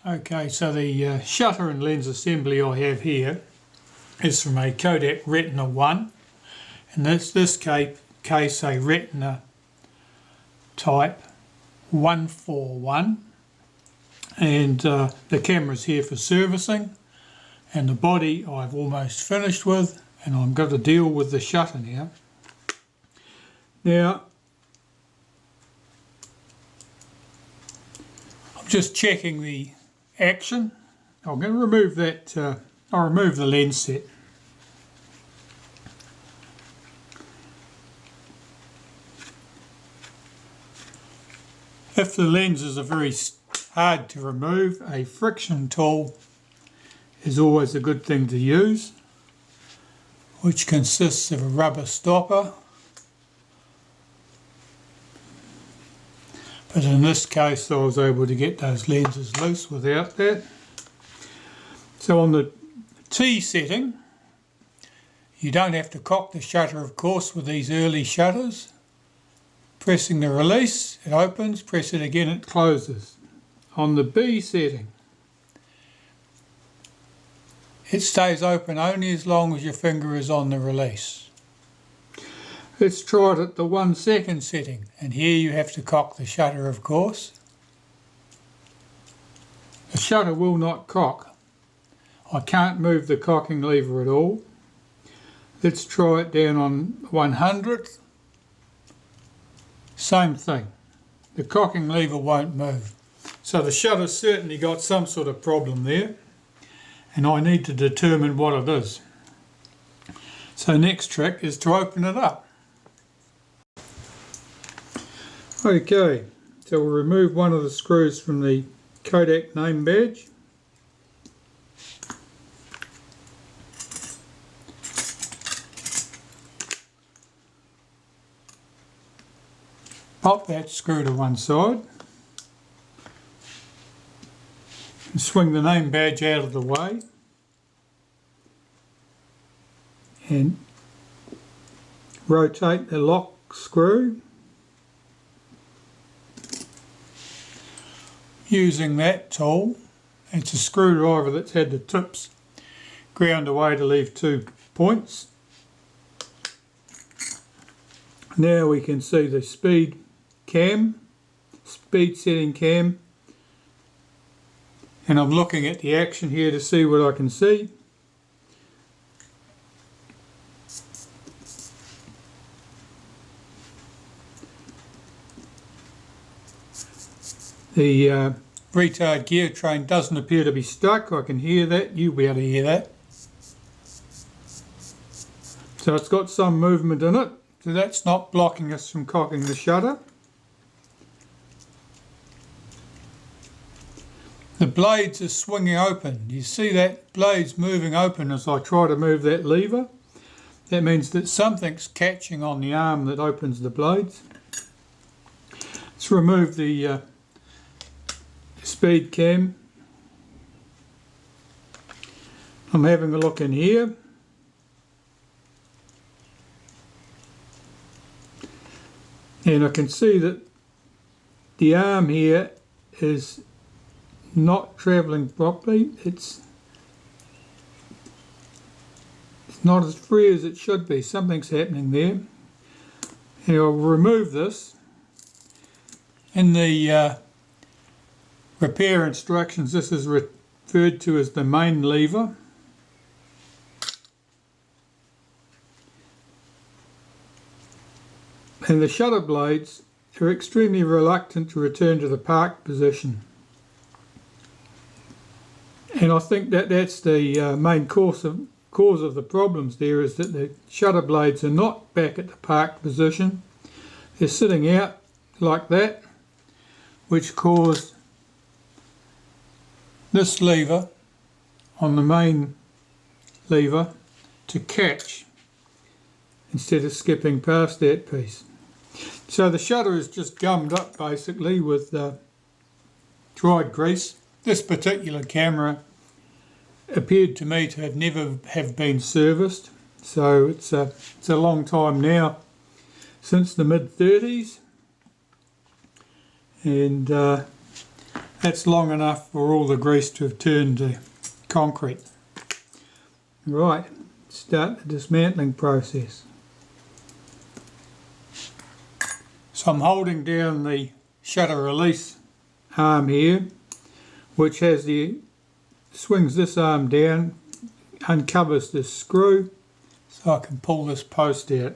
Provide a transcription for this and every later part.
Okay, so the shutter and lens assembly I have here is from a Kodak Retina I, and this case a Retina type 141, and the camera's here for servicing, and the body I've almost finished with, and I'm going to deal with the shutter now. Now, I'm just checking the action. I'm going to remove that, I'll remove the lens set. If the lenses are very hard to remove, a friction tool is always a good thing to use, which consists of a rubber stopper. But in this case I was able to get those lenses loose without that. So on the T setting, you don't have to cock the shutter, of course, with these early shutters. Pressing the release, it opens, press it again, it closes. On the B setting, it stays open only as long as your finger is on the release. Let's try it at the 1 second setting, and here you have to cock the shutter, of course. The shutter will not cock. I can't move the cocking lever at all. Let's try it down on 100th. Same thing. The cocking lever won't move. So the shutter's certainly got some sort of problem there, and I need to determine what it is. So next trick is to open it up. Okay, so we'll remove one of the screws from the Kodak name badge. Pop that screw to one side and swing the name badge out of the way, and rotate the lock screw. Using that tool, it's a screwdriver that's had the tips ground away to leave 2 points. Now we can see the speed setting cam, and I'm looking at the action here to see what I can see. The retard gear train doesn't appear to be stuck. I can hear that. You'll be able to hear that. So it's got some movement in it. So that's not blocking us from cocking the shutter. The blades are swinging open. You see that blade's moving open as I try to move that lever. That means that something's catching on the arm that opens the blades. Let's remove the speed cam. I'm having a look in here. And I can see that the arm here is not travelling properly. It's not as free as it should be. Something's happening there. And I'll remove this. In the repair instructions, this is referred to as the main lever. And the shutter blades are extremely reluctant to return to the parked position. And I think that that's the main cause of the problems there, is that the shutter blades are not back at the parked position. They're sitting out like that, which caused this lever on the main lever to catch instead of skipping past that piece. So the shutter is just gummed up basically with dried grease. This particular camera appeared to me to have never have been serviced, so it's a long time now, since the mid-30s, and That's long enough for all the grease to have turned to concrete. Right, start the dismantling process. So I'm holding down the shutter release arm here, which has swings this arm down, uncovers this screw, so I can pull this post out.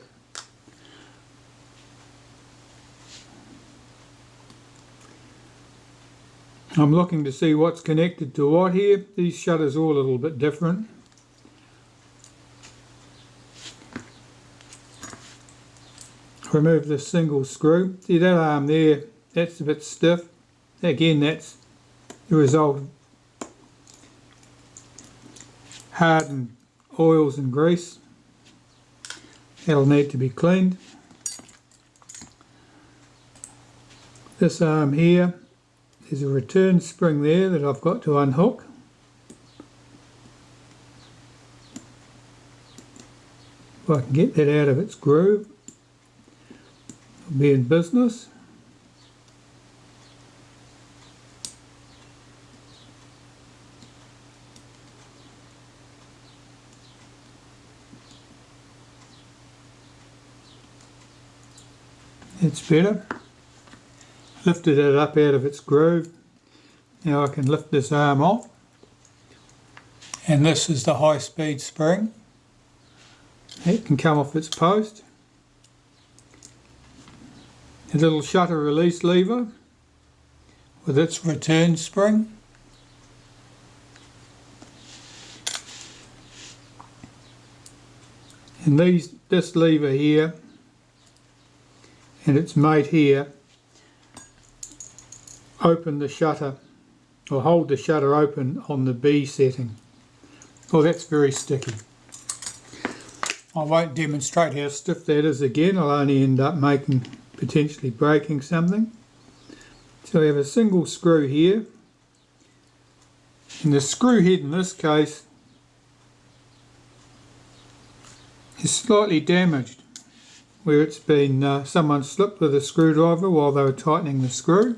I'm looking to see what's connected to what here. These shutters are all a little bit different. Remove this single screw. See that arm there, that's a bit stiff. Again, that's the result of hardened oils and grease. That'll need to be cleaned. This arm here, there's a return spring there that I've got to unhook. If I can get that out of its groove, I'll be in business. It's better. Lifted it up out of its groove. Now I can lift this arm off. And this is the high-speed spring. It can come off its post. A little shutter release lever with its return spring. And this lever here and its mate here open the shutter, or hold the shutter open on the B setting. Oh, that's very sticky. I won't demonstrate how stiff that is again. I'll only end up potentially breaking something. So we have a single screw here, and the screw head in this case is slightly damaged, where it's been someone slipped with a screwdriver while they were tightening the screw.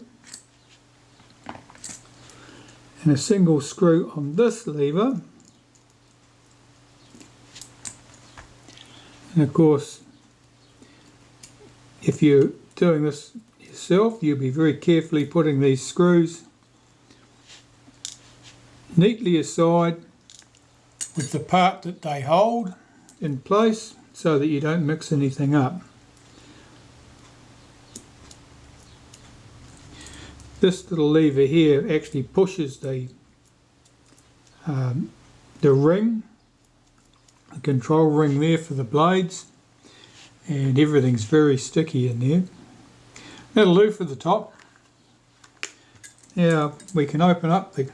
And a single screw on this lever. And of course, if you're doing this yourself, you'll be very carefully putting these screws neatly aside with the part that they hold in place so that you don't mix anything up. This little lever here actually pushes the ring, the control ring there for the blades, and everything's very sticky in there. That'll do for the top. Now we can open up the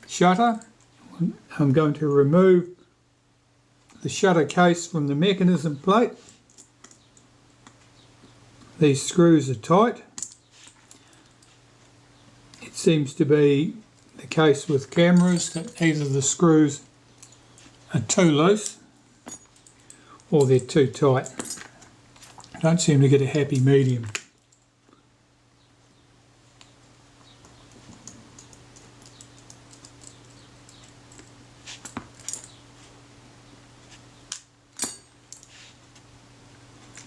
shutter. I'm going to remove the shutter case from the mechanism plate. These screws are tight. It seems to be the case with cameras that either the screws are too loose or they're too tight. I don't seem to get a happy medium.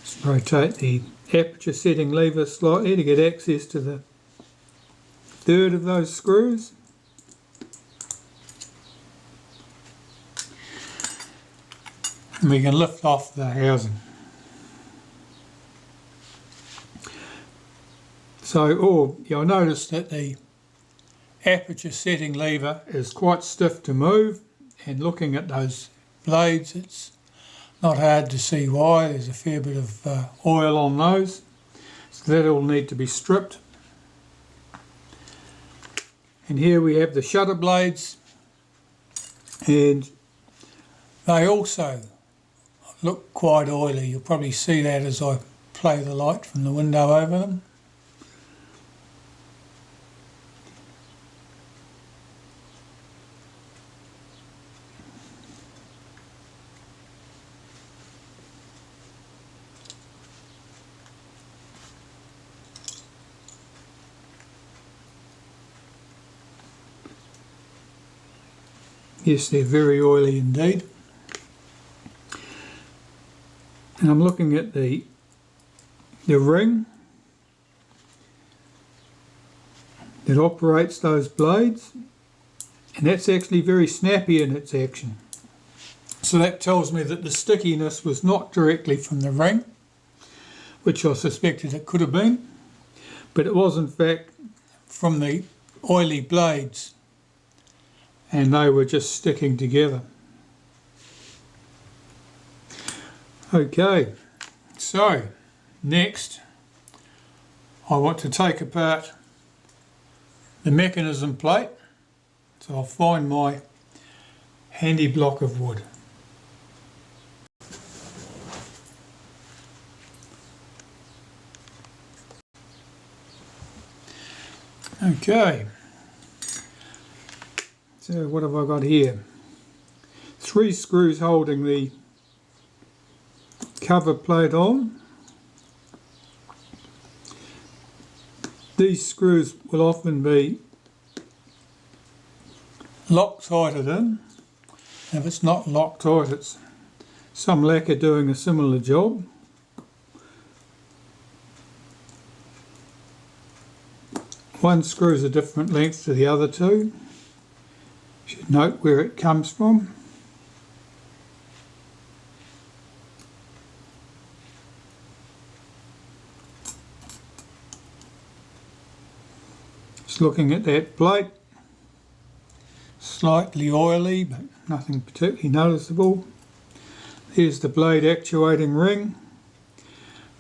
Just rotate the aperture setting lever slightly to get access to the third of those screws. And we can lift off the housing. So, you'll notice that the aperture setting lever is quite stiff to move, and looking at those blades, it's not hard to see why. There's a fair bit of oil on those, so that'll need to be stripped. And here we have the shutter blades, and they also look quite oily. You'll probably see that as I play the light from the window over them. Yes, they're very oily indeed. And I'm looking at the ring that operates those blades, and that's actually very snappy in its action. So that tells me that the stickiness was not directly from the ring, which I suspected it could have been, but it was in fact from the oily blades, and they were just sticking together. Okay, so next I want to take apart the mechanism plate, so I'll find my handy block of wood. Okay, so what have I got here? 3 screws holding the cover plate on. These screws will often be Loctited in. If it's not Loctite, it's some lacquer doing a similar job. One screw is a different length to the other two. You should note where it comes from. Just looking at that plate, slightly oily but nothing particularly noticeable. Here's the blade actuating ring.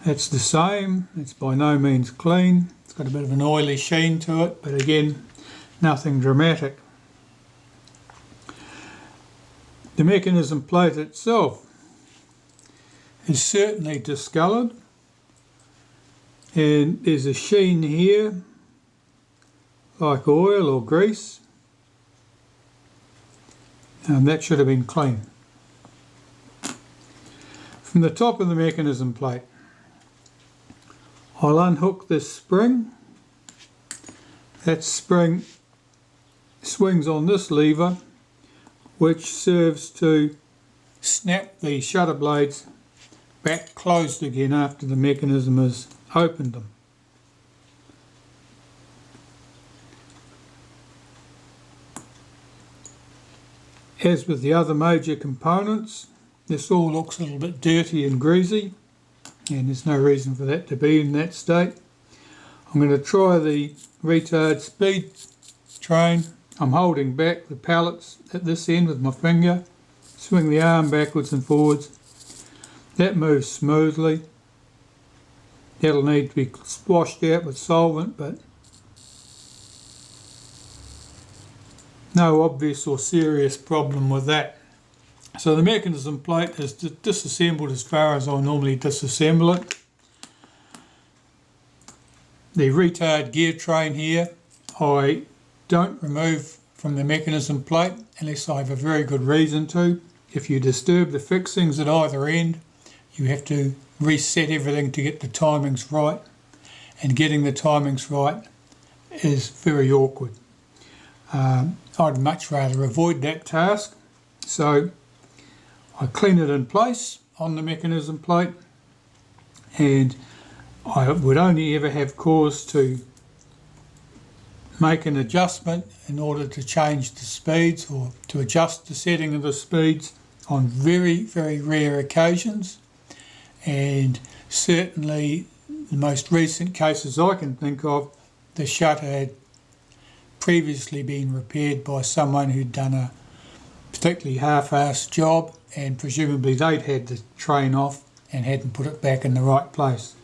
That's the same. It's by no means clean. It's got a bit of an oily sheen to it, but again, nothing dramatic. The mechanism plate itself is certainly discoloured, and there's a sheen here like oil or grease, and that should have been clean. From the top of the mechanism plate, I'll unhook this spring. That spring swings on this lever, which serves to snap the shutter blades back closed again after the mechanism has opened them. As with the other major components, this all looks a little bit dirty and greasy, and there's no reason for that to be in that state. I'm going to try the retard speed train. I'm holding back the pallets at this end with my finger. Swing the arm backwards and forwards. That moves smoothly. That'll need to be washed out with solvent, but no obvious or serious problem with that. So the mechanism plate is disassembled as far as I normally disassemble it. The retard gear train here, I don't remove from the mechanism plate unless I have a very good reason to. If you disturb the fixings at either end, you have to reset everything to get the timings right, and getting the timings right is very awkward. I'd much rather avoid that task, so I clean it in place on the mechanism plate, and I would only ever have cause to make an adjustment in order to change the speeds or to adjust the setting of the speeds on very, very rare occasions. And certainly the most recent cases I can think of, the shutter had previously been repaired by someone who'd done a particularly half-assed job, and presumably they'd had the train off and hadn't put it back in the right place.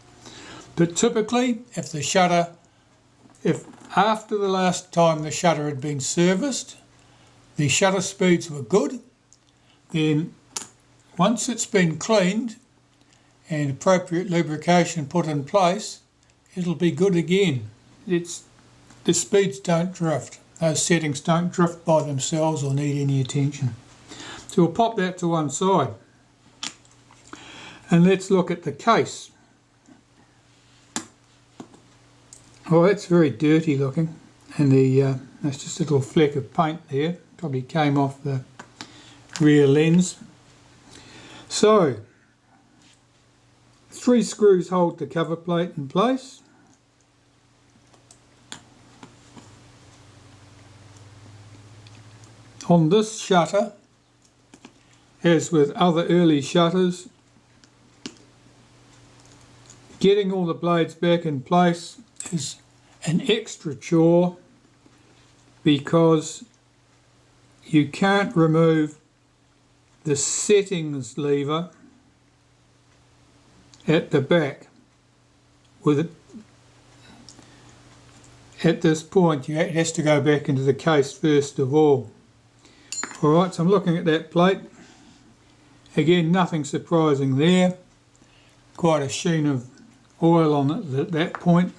But typically, if after the last time the shutter had been serviced, the shutter speeds were good, then once it's been cleaned and appropriate lubrication put in place, it'll be good again. The speeds don't drift. Those settings don't drift by themselves or need any attention. So we'll pop that to one side. And let's look at the case. Oh, that's very dirty looking. And that's just a little fleck of paint there. probably came off the rear lens. So 3 screws hold the cover plate in place. On this shutter, as with other early shutters, getting all the blades back in place is an extra chore because you can't remove the settings lever at the back. With it at this point, it has to go back into the case first of all. Alright, so I'm looking at that plate. Again, nothing surprising there. Quite a sheen of oil on it at that point.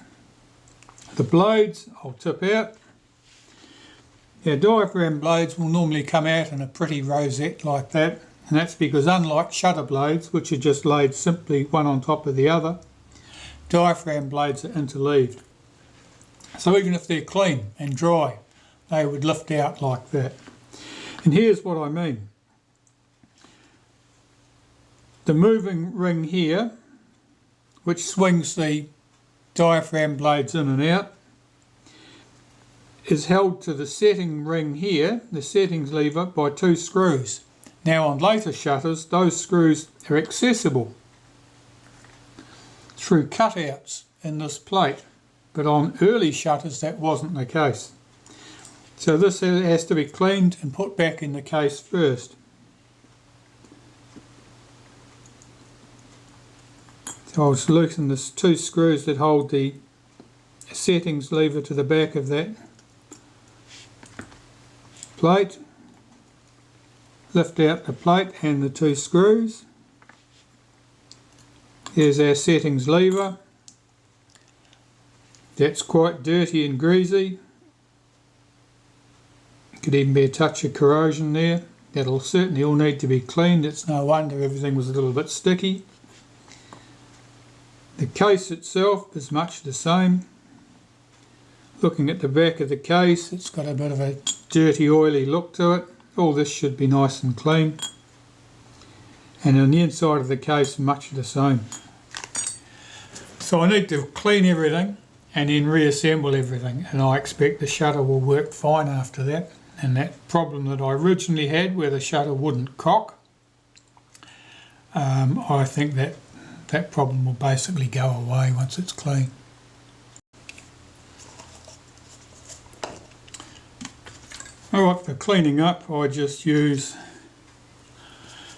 The blades I'll tip out. Yeah, diaphragm blades will normally come out in a pretty rosette like that, and that's because unlike shutter blades, which are just laid simply one on top of the other, diaphragm blades are interleaved. So even if they're clean and dry, they would lift out like that. And here's what I mean. The moving ring here, which swings the diaphragm blades in and out, is held to the setting ring here, the settings lever, by 2 screws. Now on later shutters, those screws are accessible through cutouts in this plate, but on early shutters that wasn't the case. So this has to be cleaned and put back in the case first. So I'll just loosen the 2 screws that hold the settings lever to the back of that plate. Lift out the plate and the 2 screws. Here's our settings lever. That's quite dirty and greasy. Could even be a touch of corrosion there. That'll certainly all need to be cleaned. It's no wonder everything was a little bit sticky. The case itself is much the same. Looking at the back of the case, it's got a bit of a dirty, oily look to it. All this should be nice and clean. And on the inside of the case, much the same. So I need to clean everything and then reassemble everything, and I expect the shutter will work fine after that. And that problem that I originally had where the shutter wouldn't cock, I think that problem will basically go away once it's clean. Alright, for cleaning up I just use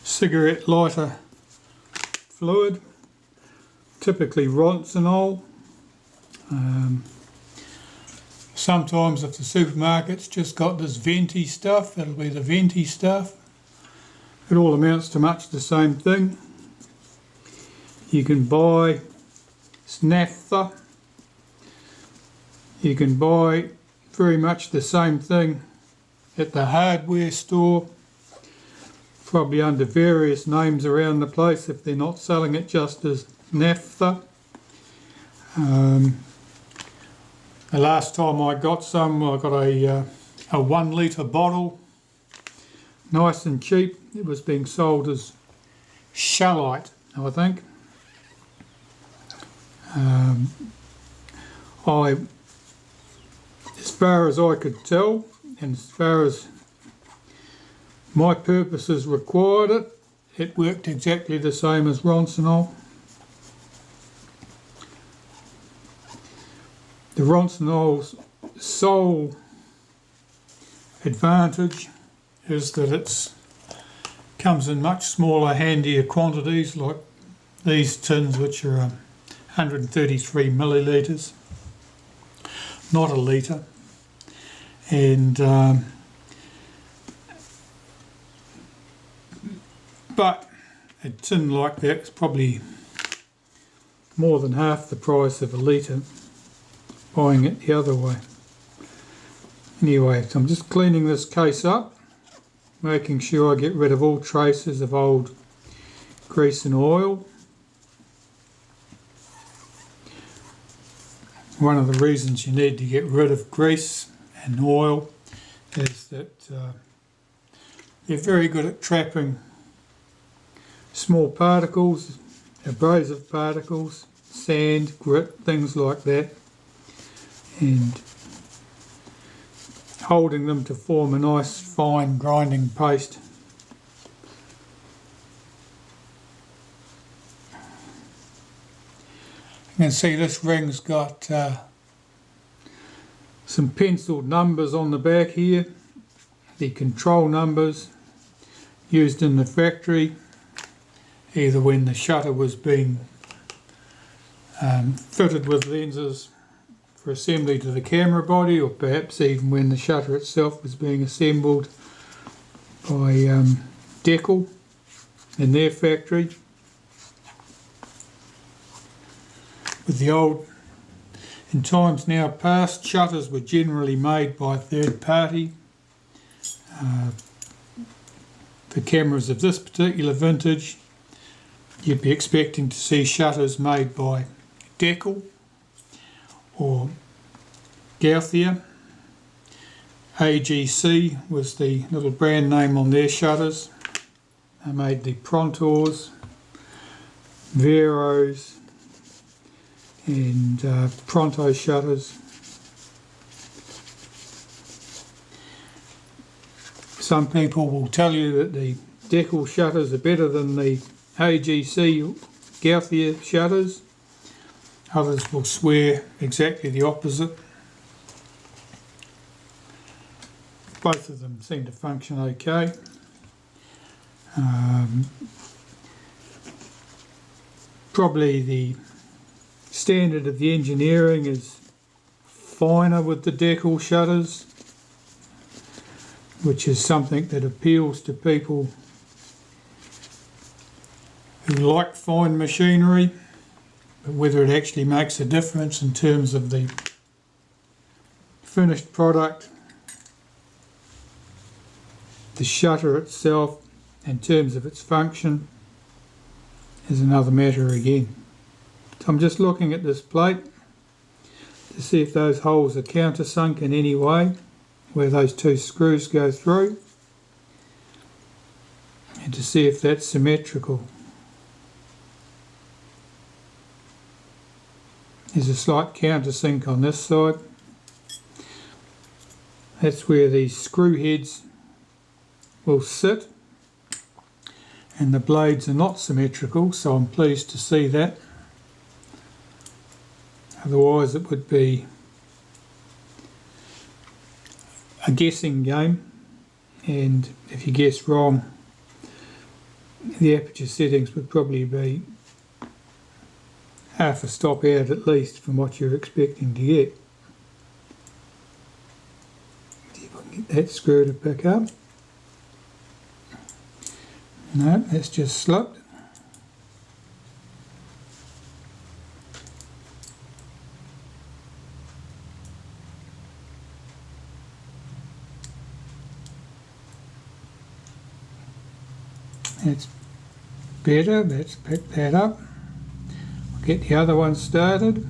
cigarette lighter fluid, typically Ronsonol. Sometimes if the supermarket's just got this venti stuff, it'll be the venti stuff. It all amounts to much the same thing. You can buy naphtha. You can buy very much the same thing at the hardware store, probably under various names around the place if they're not selling it just as naphtha. The last time I got some, I got a 1 litre bottle, nice and cheap. It was being sold as Sherlock, I think. As far as I could tell, and as far as my purposes required it, it worked exactly the same as Ronsonol. The Ronsonol's sole advantage is that it comes in much smaller, handier quantities, like these tins, which are 133 millilitres, not a litre. And but a tin like that is probably more than half the price of a litre buying it the other way. Anyway, so I'm just cleaning this case up, making sure I get rid of all traces of old grease and oil. One of the reasons you need to get rid of grease and oil is that They're very good at trapping small particles, abrasive particles, sand, grit, things like that, and holding them to form a nice fine grinding paste. You can see this ring's got some penciled numbers on the back here, the control numbers used in the factory, either when the shutter was being fitted with lenses for assembly to the camera body, or perhaps even when the shutter itself was being assembled by Deckel in their factory. With the old, in times now past, shutters were generally made by a third party. For cameras of this particular vintage, you'd be expecting to see shutters made by Deckel or Gauthier. AGC was the little brand name on their shutters. They made the Prontors, Veros and Pronto shutters. Some people will tell you that the Deckel shutters are better than the AGC Gauthier shutters. Others will swear exactly the opposite. Both of them seem to function okay. Probably the standard of the engineering is finer with the Deckel shutters, which is something that appeals to people who like fine machinery, but whether it actually makes a difference in terms of the finished product, the shutter itself, in terms of its function, is another matter again. So I'm just looking at this plate to see if those holes are countersunk in any way, where those two screws go through, and to see if that's symmetrical. There's a slight countersink on this side. That's where these screw heads will sit, and the blades are not symmetrical, so I'm pleased to see that. Otherwise it would be a guessing game, and if you guess wrong, the aperture settings would probably be half a stop out at least from what you're expecting to get. See if I can get that screw to pick up. No, that's just slipped. That's better, let's pick that up. I'll get the other one started.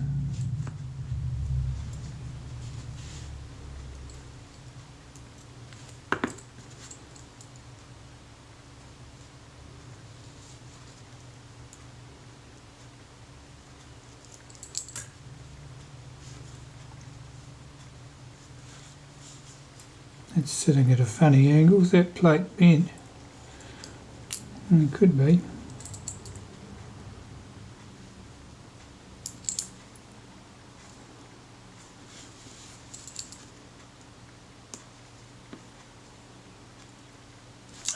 It's sitting at a funny angle. Is that plate bent? It could be.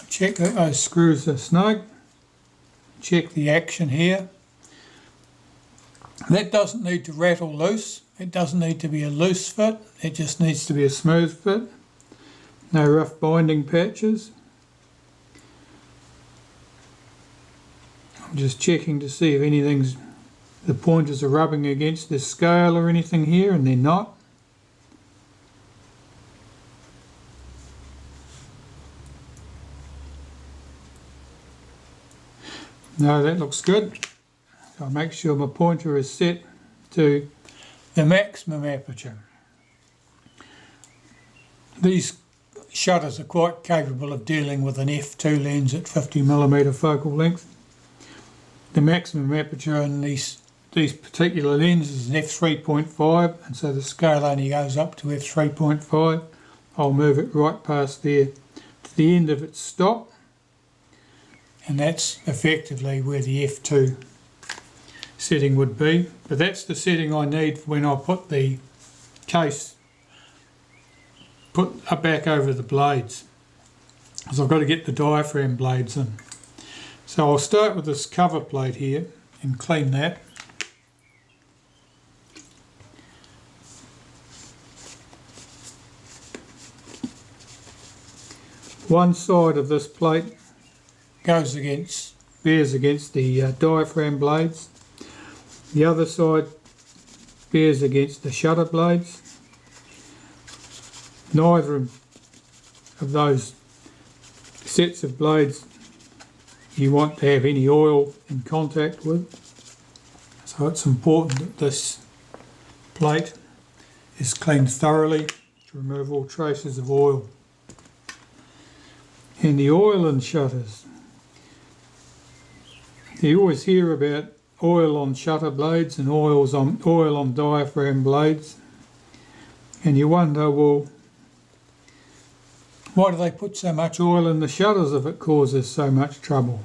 Check that those screws are snug. Check the action here. That doesn't need to rattle loose. It doesn't need to be a loose fit. It just needs to be a smooth fit. No rough binding patches. I'm just checking to see if the pointers are rubbing against this scale or anything here, and they're not. No, that looks good. So I'll make sure my pointer is set to the maximum aperture. These shutters are quite capable of dealing with an f2 lens at 50mm focal length. The maximum aperture in these particular lenses is f3.5, and so the scale only goes up to f3.5. I'll move it right past there to the end of its stop, and that's effectively where the f2 setting would be. But that's the setting I need when I put the case back over the blades, because I've got to get the diaphragm blades in. So I'll start with this cover plate here and clean that. One side of this plate bears against the diaphragm blades. The other side bears against the shutter blades. Neither of those sets of blades you want to have any oil in contact with. So it's important that this plate is cleaned thoroughly to remove all traces of oil. And the oil in shutters. You always hear about oil on shutter blades and oil on diaphragm blades, and you wonder, well, why do they put so much oil in the shutters if it causes so much trouble?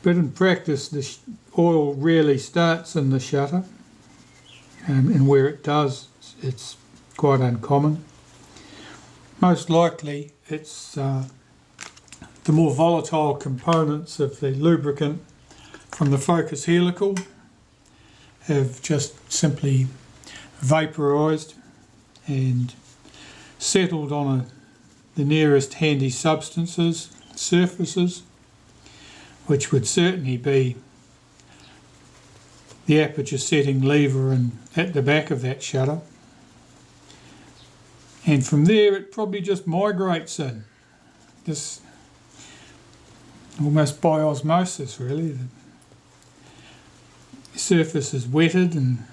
But in practice, the oil rarely starts in the shutter, and where it does, it's quite uncommon. Most likely, it's the more volatile components of the lubricant from the focus helical have just simply vaporised and settled on the nearest handy surfaces, which would certainly be the aperture setting lever and at the back of that shutter. And from there it probably just migrates in, just almost by osmosis really. The surface is wetted and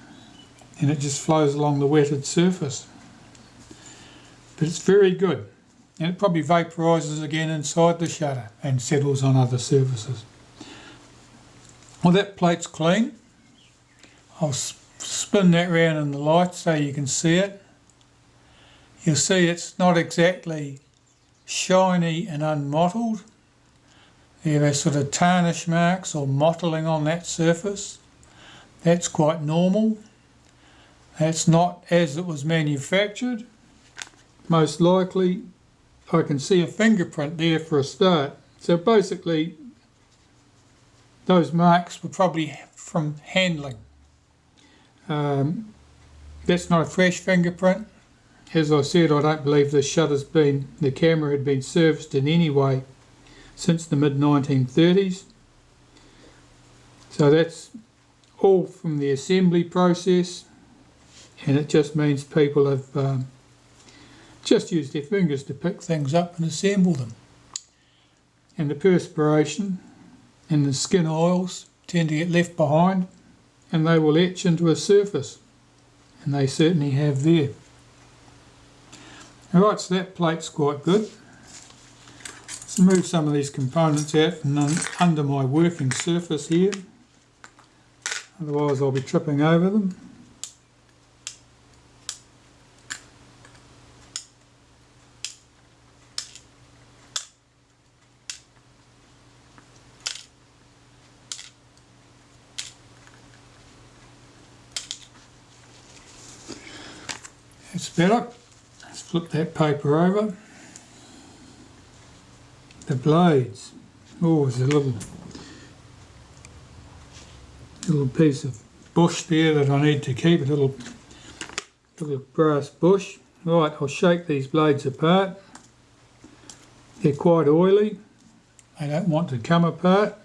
it just flows along the wetted surface. But it's very good, and it probably vaporises again inside the shutter and settles on other surfaces. Well, that plate's clean. I'll spin that round in the light so you can see it. You'll see it's not exactly shiny and unmottled. There are sort of tarnish marks or mottling on that surface. That's quite normal. That's not as it was manufactured. Most likely I can see a fingerprint there for a start. So basically those marks were probably from handling. That's not a fresh fingerprint. As I said, I don't believe the camera had been serviced in any way since the mid-1930s. So that's all from the assembly process, and it just means people have just used their fingers to pick things up and assemble them. And the perspiration and the skin oils tend to get left behind, and they will etch into a surface, and they certainly have there. Alright, so that plate's quite good. Let's move some of these components out from under my working surface here, otherwise I'll be tripping over them. That's better. Let's flip that paper over. The blades. Oh, there's a little piece of bush there that I need to keep, a little brass bush. Right, I'll shake these blades apart. They're quite oily. They don't want to come apart.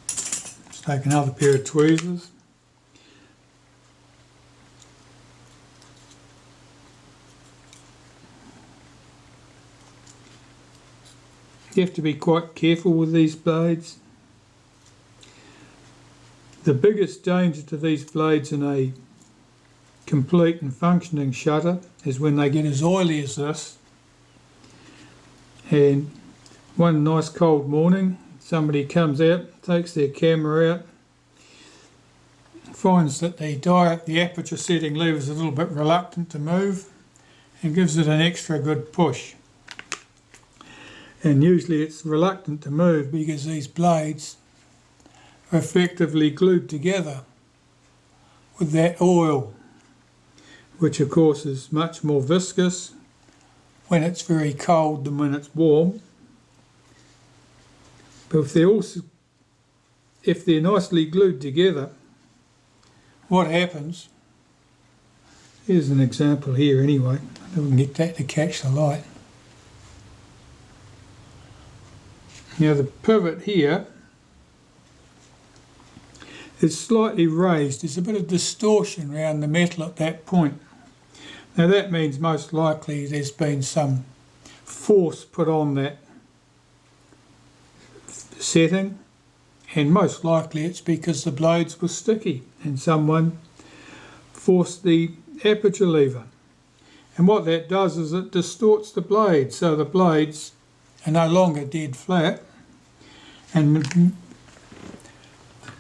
Let's take another pair of tweezers. You have to be quite careful with these blades. The biggest danger to these blades in a complete and functioning shutter is when they get as oily as this. And one nice cold morning, somebody comes out, takes their camera out, finds that the aperture setting lever is a little bit reluctant to move, and gives it an extra good push. And usually it's reluctant to move because these blades are effectively glued together with that oil, which of course is much more viscous when it's very cold than when it's warm. But if they're nicely glued together, what happens, here's an example here anyway, I don't get that to catch the light. Now the pivot here is slightly raised. There's a bit of distortion around the metal at that point. Now that means most likely there's been some force put on that setting, and most likely it's because the blades were sticky and someone forced the aperture lever. And what that does is it distorts the blades, so the blades are no longer dead flat. And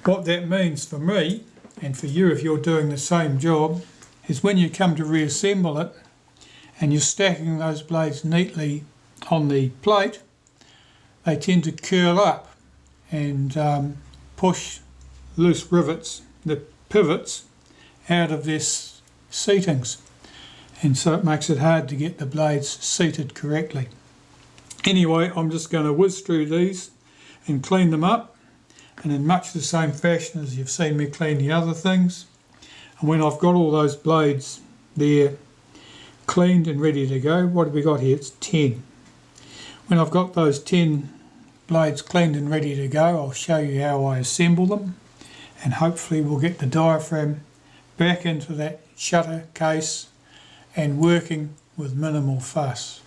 what that means for me, and for you if you're doing the same job, is when you come to reassemble it and you're stacking those blades neatly on the plate, they tend to curl up and push loose rivets, the pivots, out of their seatings, and so it makes it hard to get the blades seated correctly. Anyway, I'm just going to whiz through these and clean them up, and in much the same fashion as you've seen me clean the other things. And when I've got all those blades there cleaned and ready to go, what have we got here? It's 10. When I've got those 10 blades cleaned and ready to go, I'll show you how I assemble them, and hopefully we'll get the diaphragm back into that shutter case and working with minimal fuss.